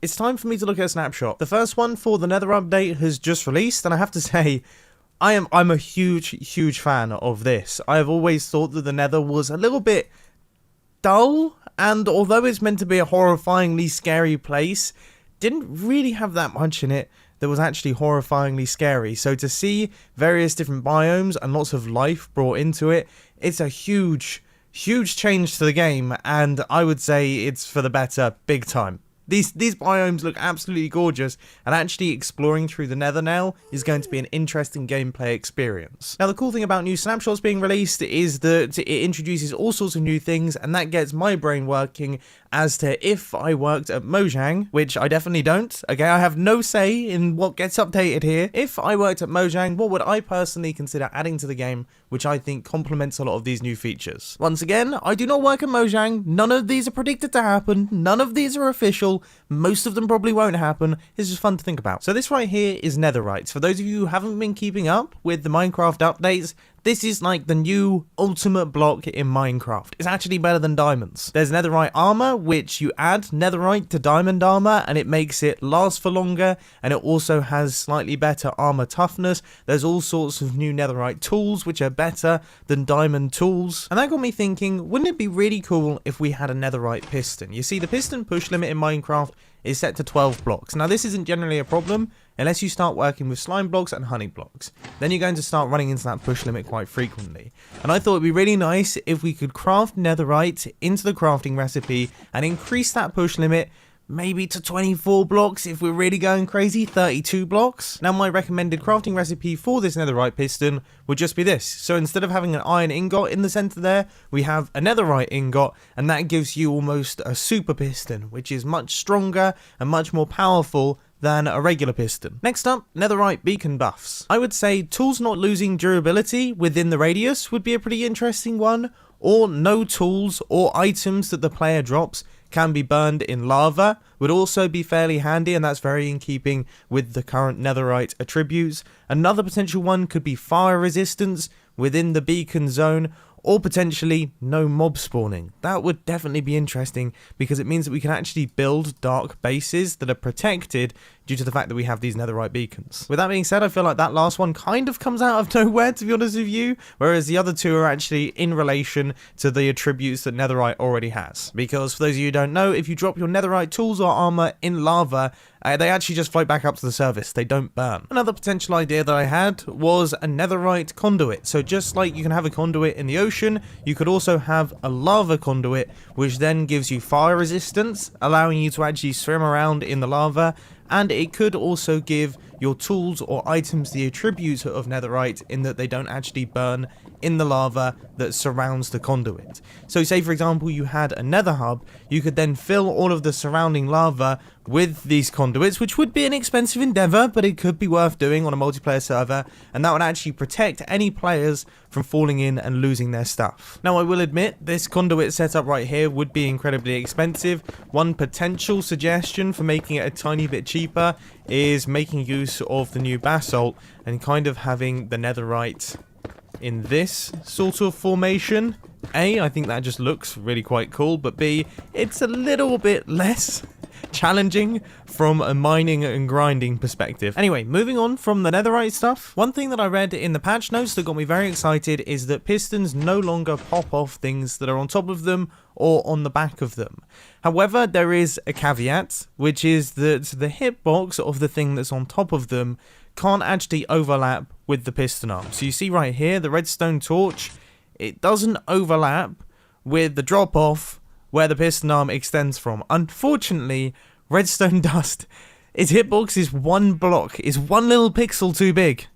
it's time for me to look at a snapshot. The first one for the Nether update has just released, and I have to say, I'm a huge fan of this. I have always thought that the Nether was a little bit dull, and although it's meant to be a horrifyingly scary place, didn't really have that much in it that was actually horrifyingly scary. So to see various different biomes and lots of life brought into it, it's a huge change to the game, and I would say it's for the better, big time. These biomes look absolutely gorgeous, and actually exploring through the Nether now is going to be an interesting gameplay experience. Now, the cool thing about new snapshots being released is that it introduces all sorts of new things, and that gets my brain working as to if I worked at Mojang, which I definitely don't. Okay, I have no say in what gets updated here. If I worked at Mojang, what would I personally consider adding to the game, which I think complements a lot of these new features? Once again, I do not work at Mojang. None of these are predicted to happen. None of these are official. Most of them probably won't happen. It's just fun to think about. So this right here is netherite. For those of you who haven't been keeping up with the Minecraft updates, this is like the new ultimate block in Minecraft. It's actually better than diamonds. There's netherite armor, which you add netherite to diamond armor, and it makes it last for longer, and it also has slightly better armor toughness. There's all sorts of new netherite tools, which are better than diamond tools. And that got me thinking, wouldn't it be really cool if we had a netherite piston? You see, the piston push limit in Minecraft is set to 12 blocks. Now, this isn't generally a problem unless you start working with slime blocks and honey blocks. Then you're going to start running into that push limit quite frequently. And I thought it'd be really nice if we could craft netherite into the crafting recipe and increase that push limit maybe to 24 blocks if we're really going crazy, 32 blocks. Now, my recommended crafting recipe for this netherite piston would just be this. So instead of having an iron ingot in the center there, we have a netherite ingot, and that gives you almost a super piston, which is much stronger and much more powerful than a regular piston. Next up, netherite beacon buffs. I would say tools not losing durability within the radius would be a pretty interesting one, or no tools or items that the player drops can be burned in lava would also be fairly handy, and that's very in keeping with the current netherite attributes. Another potential one could be fire resistance within the beacon zone, or potentially no mob spawning. That would definitely be interesting because it means that we can actually build dark bases that are protected due to the fact that we have these netherite beacons. With that being said, I feel like that last one kind of comes out of nowhere, to be honest with you, whereas the other two are actually in relation to the attributes that netherite already has. Because for those of you who don't know, if you drop your netherite tools or armor in lava, they actually just float back up to the surface. They don't burn. Another potential idea that I had was a netherite conduit. So just like you can have a conduit in the ocean, you could also have a lava conduit, which then gives you fire resistance, allowing you to actually swim around in the lava. And it could also give your tools or items the attributes of netherite in that they don't actually burn in the lava that surrounds the conduit. So say for example you had a nether hub, you could then fill all of the surrounding lava with these conduits, which would be an expensive endeavor, but it could be worth doing on a multiplayer server, and that would actually protect any players from falling in and losing their stuff. Now, I will admit, this conduit setup right here would be incredibly expensive. One potential suggestion for making it a tiny bit cheaper is making use of the new basalt and kind of having the netherite in this sort of formation. A, I think that just looks really quite cool, but B, it's a little bit less challenging from a mining and grinding perspective. Anyway, moving on from the netherite stuff, one thing that I read in the patch notes that got me very excited is that pistons no longer pop off things that are on top of them or on the back of them. However, there is a caveat, which is that the hitbox of the thing that's on top of them can't actually overlap with the piston arm. So you see right here, the redstone torch, it doesn't overlap with the drop off where the piston arm extends from. Unfortunately, redstone dust, its hitbox is one block, is one little pixel too big.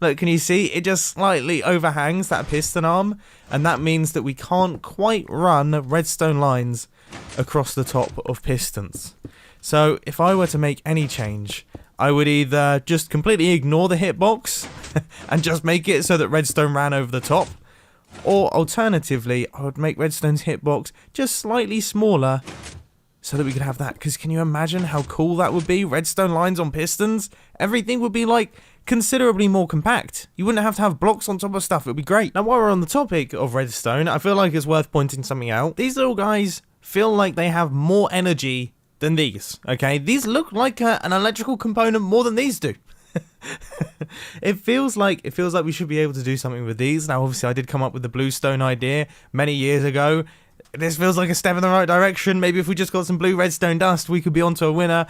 Look, can you see? It just slightly overhangs that piston arm, and that means that we can't quite run redstone lines across the top of pistons. So if I were to make any change, I would either just completely ignore the hitbox and just make it so that redstone ran over the top, or alternatively, I would make redstone's hitbox just slightly smaller so that we could have that. Because can you imagine how cool that would be? Redstone lines on pistons? Everything would be like considerably more compact. You wouldn't have to have blocks on top of stuff. It would be great. Now, while we're on the topic of redstone, I feel like it's worth pointing something out. These little guys feel like they have more energy than these, okay? These look like an electrical component more than these do. It feels like we should be able to do something with these. Now, obviously, I did come up with the bluestone idea many years ago. This feels like a step in the right direction. Maybe if we just got some blue redstone dust, we could be onto a winner.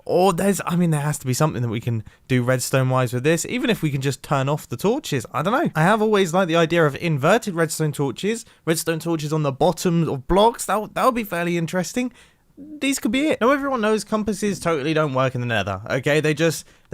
Or there has to be something that we can do redstone-wise with this, even if we can just turn off the torches. I don't know. I have always liked the idea of inverted redstone torches on the bottom of blocks. That would be fairly interesting. These could be it. Now, everyone knows compasses totally don't work in the Nether, okay? They're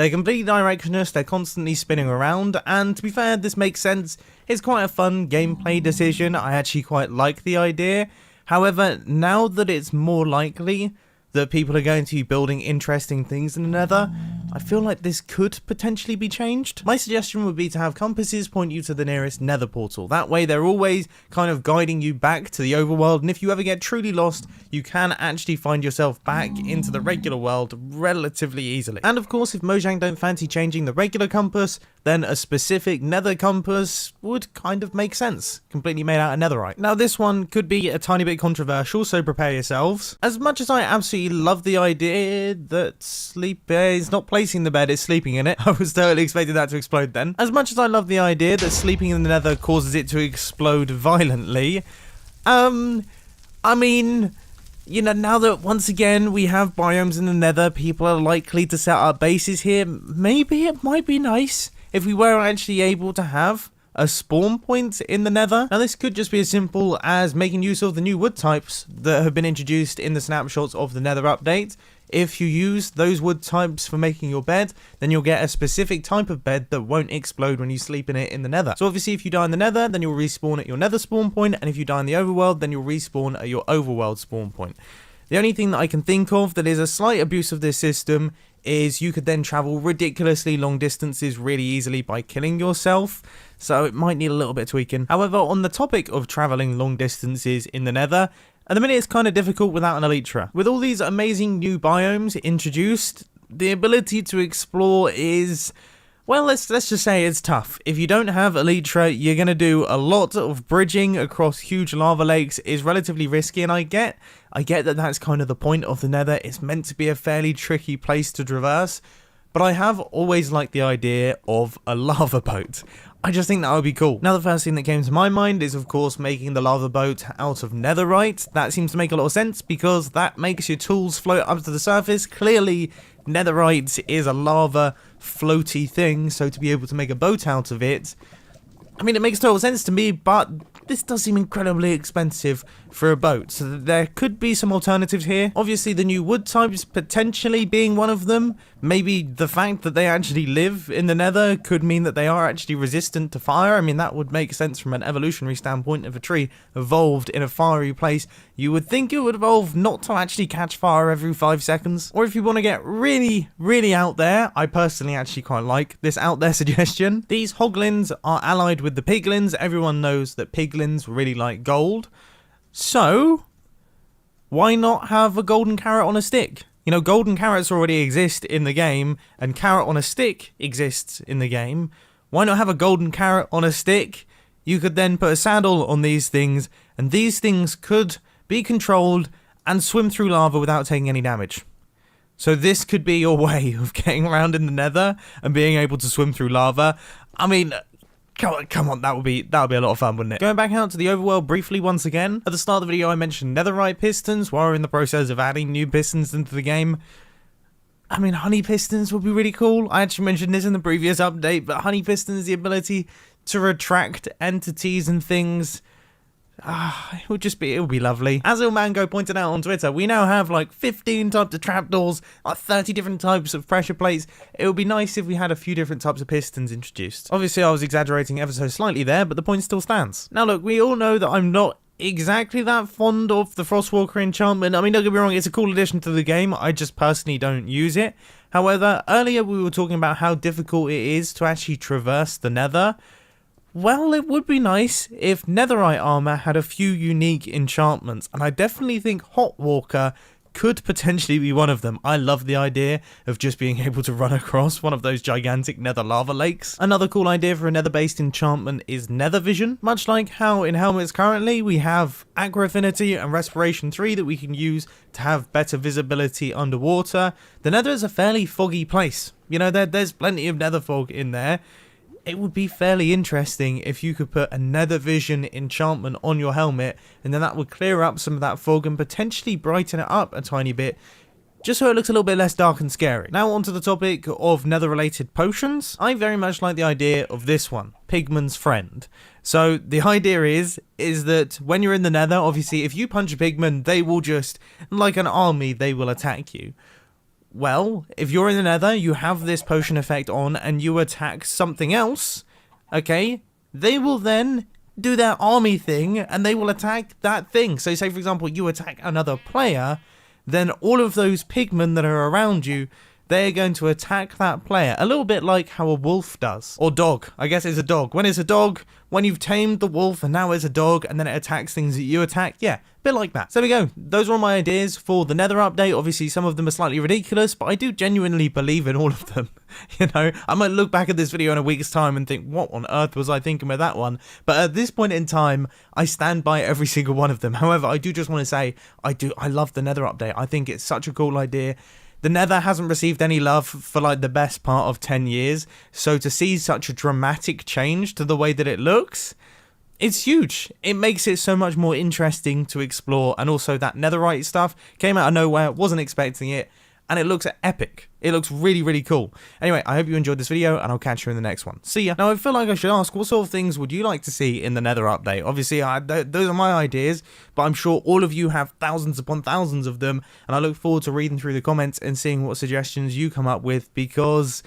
completely directionless, they're constantly spinning around, and to be fair, this makes sense. It's quite a fun gameplay decision. I actually quite like the idea. However, now that it's more likely that people are going to be building interesting things in the Nether, I feel like this could potentially be changed. My suggestion would be to have compasses point you to the nearest Nether portal. That way they're always kind of guiding you back to the overworld, and if you ever get truly lost, you can actually find yourself back into the regular world relatively easily. And of course, if Mojang don't fancy changing the regular compass, then a specific Nether compass would kind of make sense, completely made out of netherite. Now, this one could be a tiny bit controversial, so prepare yourselves. As much as I absolutely love the idea that sleep is not placing the bed, it's sleeping in it. I was totally expecting that to explode then. As much as I love the idea that sleeping in the Nether causes it to explode violently, I mean, you know, now that once again we have biomes in the Nether, people are likely to set up bases here. Maybe it might be nice if we were actually able to have a spawn point in the Nether. Now, this could just be as simple as making use of the new wood types that have been introduced in the snapshots of the Nether update. If you use those wood types for making your bed, then you'll get a specific type of bed that won't explode when you sleep in it in the Nether. So obviously, if you die in the Nether, then you'll respawn at your Nether spawn point, and if you die in the overworld, then you'll respawn at your overworld spawn point. The only thing that I can think of that is a slight abuse of this system is you could then travel ridiculously long distances really easily by killing yourself, so it might need a little bit of tweaking. However, on the topic of travelling long distances in the Nether, at the minute it's kind of difficult without an elytra. With all these amazing new biomes introduced, the ability to explore is, well, let's just say it's tough. If you don't have elytra, you're going to do a lot of bridging across huge lava lakes. Is relatively risky, and I get that that's kind of the point of the Nether. It's meant to be a fairly tricky place to traverse, but I have always liked the idea of a lava boat. I just think that would be cool. Now, the first thing that came to my mind is, of course, making the lava boat out of netherite. That seems to make a lot of sense because that makes your tools float up to the surface. Clearly, netherite is a lava floaty thing, so to be able to make a boat out of it, I mean, it makes total sense to me, but this does seem incredibly expensive for a boat, so there could be some alternatives here. Obviously, the new wood types potentially being one of them. Maybe the fact that they actually live in the Nether could mean that they are actually resistant to fire. I mean, that would make sense from an evolutionary standpoint. If a tree evolved in a fiery place, you would think it would evolve not to actually catch fire every 5 seconds. Or if you want to get really, really out there, I personally actually quite like this out there suggestion. These hoglins are allied with the piglins. Everyone knows that piglins really like gold. So, why not have a golden carrot on a stick? You know, golden carrots already exist in the game, and carrot on a stick exists in the game. Why not have a golden carrot on a stick? You could then put a saddle on these things, and these things could be controlled and swim through lava without taking any damage. So this could be your way of getting around in the Nether and being able to swim through lava. I mean, come on, that would be a lot of fun, wouldn't it? Going back out to the overworld briefly once again. At the start of the video, I mentioned netherite pistons. While we're in the process of adding new pistons into the game, I mean, honey pistons would be really cool. I actually mentioned this in the previous update, but honey pistons, the ability to retract entities and things. It would be lovely. As Mango pointed out on Twitter, we now have like 15 types of trapdoors, like 30 different types of pressure plates. It would be nice if we had a few different types of pistons introduced. Obviously, I was exaggerating ever so slightly there, but the point still stands. Now look, we all know that I'm not exactly that fond of the Frostwalker enchantment. I mean, don't get me wrong, it's a cool addition to the game. I just personally don't use it. However, earlier we were talking about how difficult it is to actually traverse the Nether. Well, it would be nice if netherite armor had a few unique enchantments, and I definitely think Hot Walker could potentially be one of them. I love the idea of just being able to run across one of those gigantic nether lava lakes. Another cool idea for a nether-based enchantment is nether vision. Much like how in helmets currently we have Aqua Affinity and Respiration 3 that we can use to have better visibility underwater, the nether is a fairly foggy place. You know, there's plenty of nether fog in there. It would be fairly interesting if you could put a nether vision enchantment on your helmet, and then that would clear up some of that fog and potentially brighten it up a tiny bit, just so it looks a little bit less dark and scary. Now onto the topic of nether related potions. I very much like the idea of this one, Pigman's Friend. So the idea is that when you're in the nether, obviously if you punch a pigman, they will just, like an army, they will attack you. Well, if you're in the nether, you have this potion effect on and you attack something else, okay, they will then do their army thing and they will attack that thing. So say for example you attack another player, then all of those pigmen that are around you, they're going to attack that player. A little bit like how a wolf does. Or dog. I guess it's a dog. When it's a dog, when you've tamed the wolf and now it's a dog and then it attacks things that you attack. Yeah, a bit like that. So there we go. Those are all my ideas for the nether update. Obviously some of them are slightly ridiculous, but I do genuinely believe in all of them. You know, I might look back at this video in a week's time and think, what on earth was I thinking with that one? But at this point in time, I stand by every single one of them. However, I do just want to say, I love the nether update. I think it's such a cool idea. The nether hasn't received any love for like the best part of 10 years, so to see such a dramatic change to the way that it looks, it's huge. It makes it so much more interesting to explore, and also that netherite stuff came out of nowhere, wasn't expecting it, and it looks epic. It looks really, really cool. Anyway, I hope you enjoyed this video, and I'll catch you in the next one. See ya. Now, I feel like I should ask, what sort of things would you like to see in the nether update? Obviously, those are my ideas, but I'm sure all of you have thousands upon thousands of them, and I look forward to reading through the comments and seeing what suggestions you come up with, because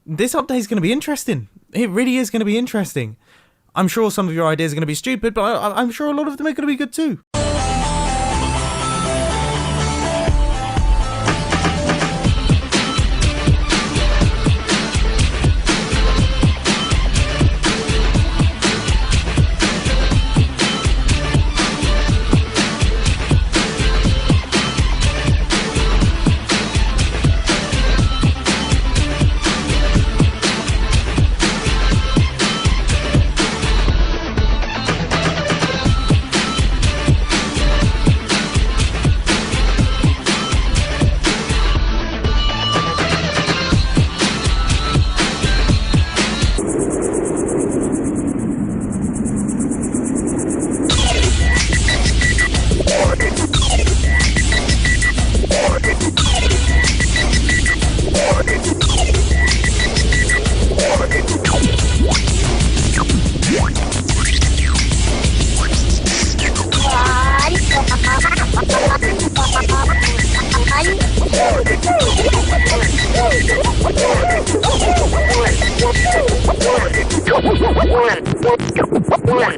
this update is going to be interesting. It really is going to be interesting. I'm sure some of your ideas are going to be stupid, but I'm sure a lot of them are going to be good too. One.